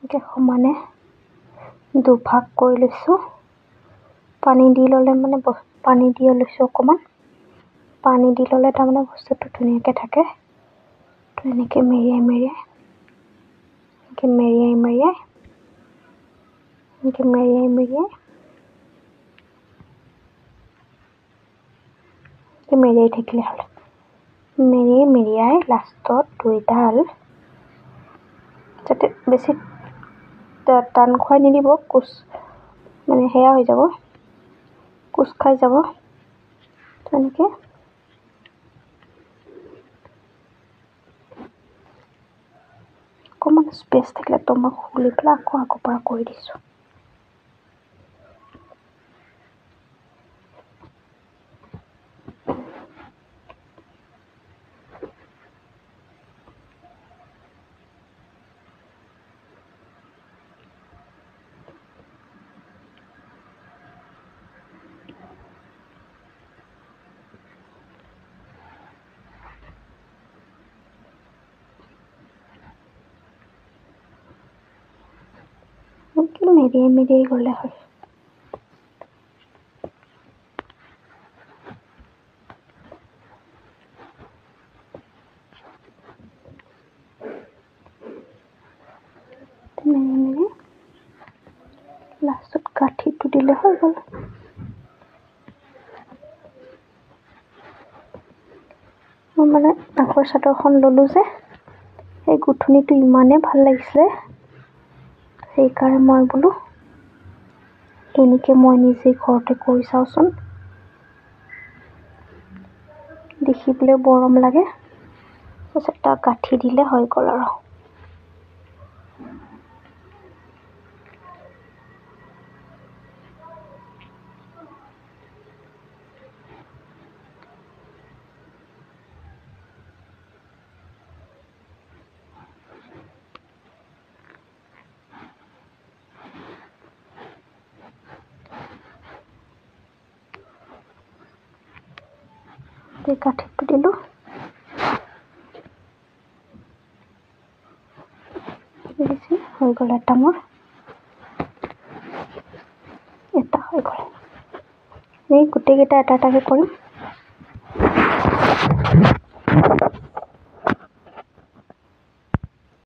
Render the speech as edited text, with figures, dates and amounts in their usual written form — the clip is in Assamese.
এনেকৈ সমানে দুভাগ কৰি লৈছোঁ। পানী দি ল'লে মানে পানী দি লৈছোঁ অকণমান। পানী দি ল'লে তাৰমানে বস্তুটো ধুনীয়াকৈ থাকে। তো এনেকৈ মেৰিয়াই মেৰিয়াই থাকিলে হ'ল। মেৰিয়াই লাষ্টত দুইডাল যাতে বেছি টান খুৱাই নিদিব, কোচ মানে সেয়া হৈ যাব, কোচ খাই যাব। তেনেকৈ অকণমান স্পেচ থাকিলে তো মই খুলি পেলাই আকৌ আগৰ পৰা কৰি দিছোঁ। মেৰিয়াই গ'লে হয়। লাষ্টত গাঁঠিটো দিলে হৈ গ'ল। মই মানে আগৰ চাদৰখন ল'লোঁ যে, সেই গুঠনিটো ইমানেই ভাল লাগিছিলে, সেইকাৰণে মই বোলো এনেকৈ মই নিজে ঘৰতে কৰি চাওঁচোন, দেখিবলৈ মৰম লাগে। তাৰপিছত তাক গাঁঠি দিলে হৈ গ'ল আৰু। গাঁঠিটো দিলোঁ। হৈ গ'ল এটা মোৰ। এটা হৈ গ'ল। এই গোটেইকেইটা এটা এটাকৈ কৰিম।